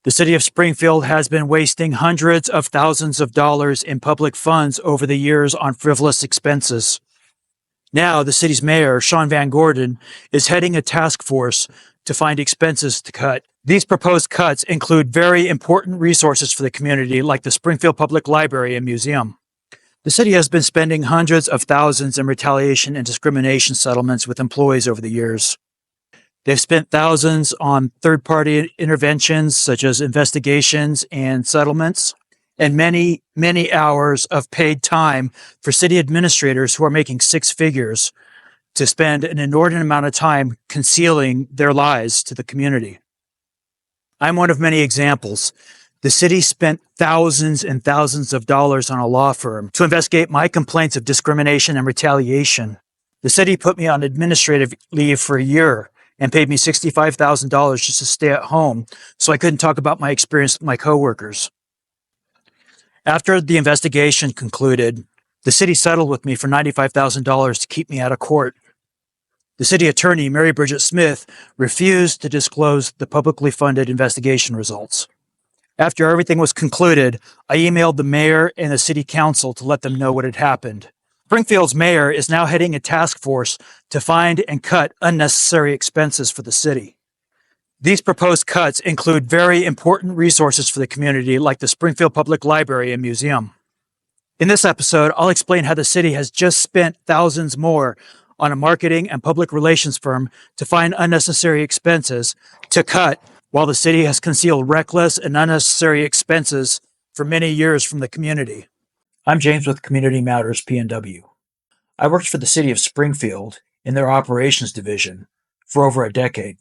The City of Springfield has been wasting hundreds of thousands of dollars in public funds over the years on frivolous expenses. Now, the city's mayor, Sean Van Gordon, is heading a task force to find expenses to cut. These proposed cuts include very important resources for the community, like the Springfield Public Library and Museum. The city has been spending hundreds of thousands in retaliation and discrimination settlements with employees over the years. They've spent thousands on third-party interventions, such as investigations and settlements, and many, many hours of paid time for city administrators who are making six figures to spend an inordinate amount of time concealing their lies to the community. I'm one of many examples. The city spent thousands and thousands of dollars on a law firm to investigate my complaints of discrimination and retaliation. The city put me on administrative leave for a year and paid me $65,000 just to stay at home so I couldn't talk about my experience with my coworkers. After the investigation concluded, the city settled with me for $95,000 to keep me out of court. The city attorney, Mary Bridget Smith, refused to disclose the publicly funded investigation results. After everything was concluded, I emailed the mayor and the city council to let them know what had happened. Springfield's mayor is now heading a task force to find and cut unnecessary expenses for the city. These proposed cuts include very important resources for the community, like the Springfield Public Library and Museum. In this episode, I'll explain how the city has just spent thousands more on a marketing and public relations firm to find unnecessary expenses to cut, while the city has concealed reckless and unnecessary expenses for many years from the community. I'm James with CommunityMattersPNW. I worked for the City of Springfield in their operations division for over a decade.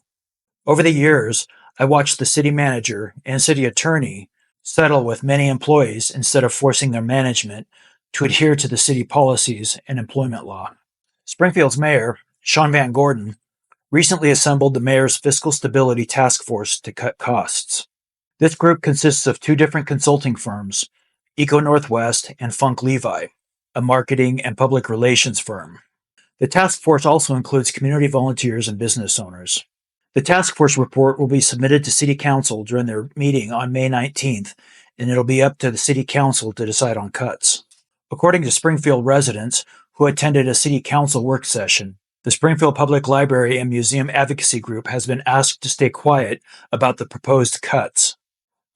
Over the years, I watched the city manager and city attorney settle with many employees instead of forcing their management to adhere to the city policies and employment law. Springfield's mayor, Sean Van Gordon, recently assembled the mayor's Fiscal Stability Task Force to cut costs. This group consists of two different consulting firms, Eco Northwest and Funk Levi, a marketing and public relations firm. The task force also includes community volunteers and business owners. The task force report will be submitted to City Council during their meeting on May 19th, and it'll be up to the City Council to decide on cuts. According to Springfield residents who attended a City Council work session, the Springfield Public Library and Museum Advocacy Group has been asked to stay quiet about the proposed cuts.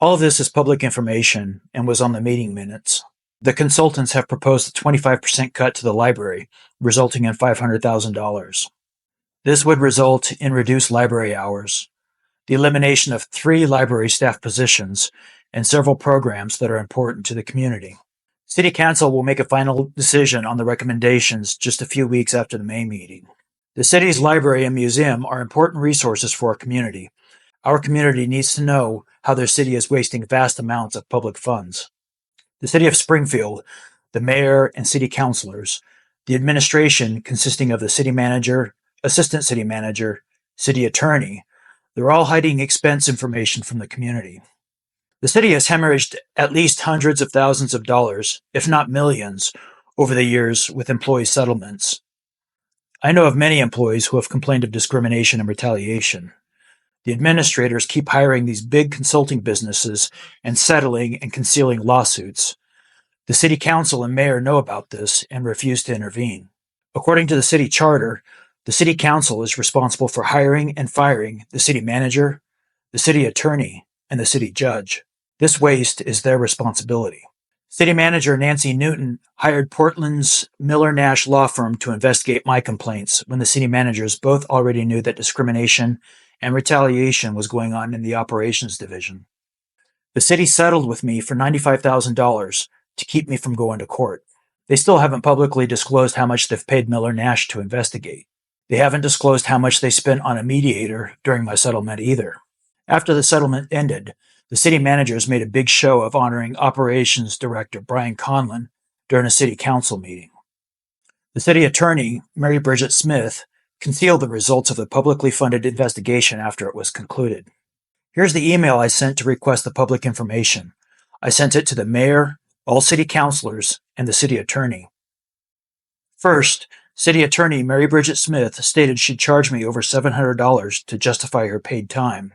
All of this is public information and was on the meeting minutes. The consultants have proposed a 25% cut to the library, resulting in $500,000. This would result in reduced library hours, the elimination of 3 library staff positions, and several programs that are important to the community. City Council will make a final decision on the recommendations just a few weeks after the May meeting. The city's library and museum are important resources for our community. Our community needs to know how their city is wasting vast amounts of public funds. The City of Springfield, the mayor and city councilors, the administration consisting of the city manager, assistant city manager, city attorney, they're all hiding expense information from the community. The city has hemorrhaged at least hundreds of thousands of dollars, if not millions, over the years with employee settlements. I know of many employees who have complained of discrimination and retaliation. The administrators keep hiring these big consulting businesses and settling and concealing lawsuits. The city council and mayor know about this and refuse to intervene. According to the city charter, the city council is responsible for hiring and firing the city manager, the city attorney, and the city judge. This waste is their responsibility. City manager Nancy Newton hired Portland's Miller Nash law firm to investigate my complaints when the city managers both already knew that discrimination and retaliation was going on in the operations division. The city settled with me for $95,000 to keep me from going to court. They still haven't publicly disclosed how much they've paid Miller Nash to investigate. They haven't disclosed how much they spent on a mediator during my settlement either. After the settlement ended, the city managers made a big show of honoring Operations Director Brian Conlon during a city council meeting. The city attorney, Mary Bridget Smith, concealed the results of the publicly funded investigation after it was concluded. Here's the email I sent to request the public information. I sent it to the mayor, all city councilors, and the city attorney. First, City Attorney Mary Bridget Smith stated she'd charge me over $700 to justify her paid time.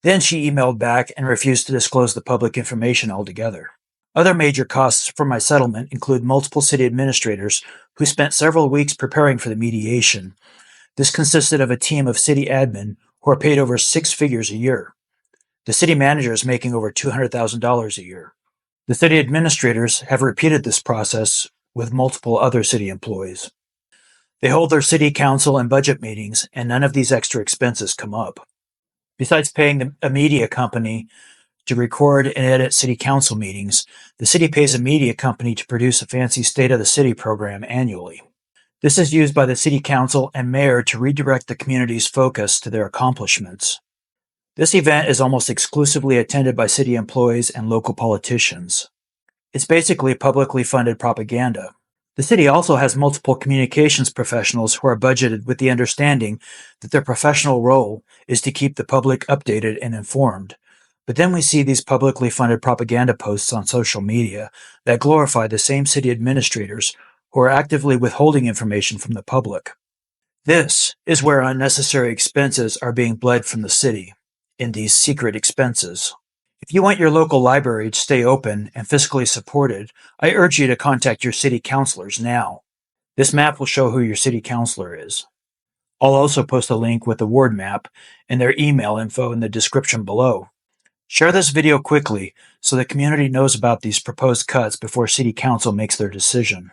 Then she emailed back and refused to disclose the public information altogether. Other major costs for my settlement include multiple city administrators who spent several weeks preparing for the mediation. This consisted of a team of city admin who are paid over six figures a year. The city manager is making over $200,000 a year. The city administrators have repeated this process with multiple other city employees. They hold their city council and budget meetings, and none of these extra expenses come up. Besides paying a media company to record and edit city council meetings, the city pays a media company to produce a fancy State of the City program annually. This is used by the city council and mayor to redirect the community's focus to their accomplishments. This event is almost exclusively attended by city employees and local politicians. It's basically publicly funded propaganda. The city also has multiple communications professionals who are budgeted with the understanding that their professional role is to keep the public updated and informed. But then we see these publicly funded propaganda posts on social media that glorify the same city administrators who are actively withholding information from the public. This is where unnecessary expenses are being bled from the city, in these secret expenses. If you want your local library to stay open and fiscally supported, I urge you to contact your city councilors now. This map will show who your city councilor is. I'll also post a link with the ward map and their email info in the description below. Share this video quickly so the community knows about these proposed cuts before City Council makes their decision.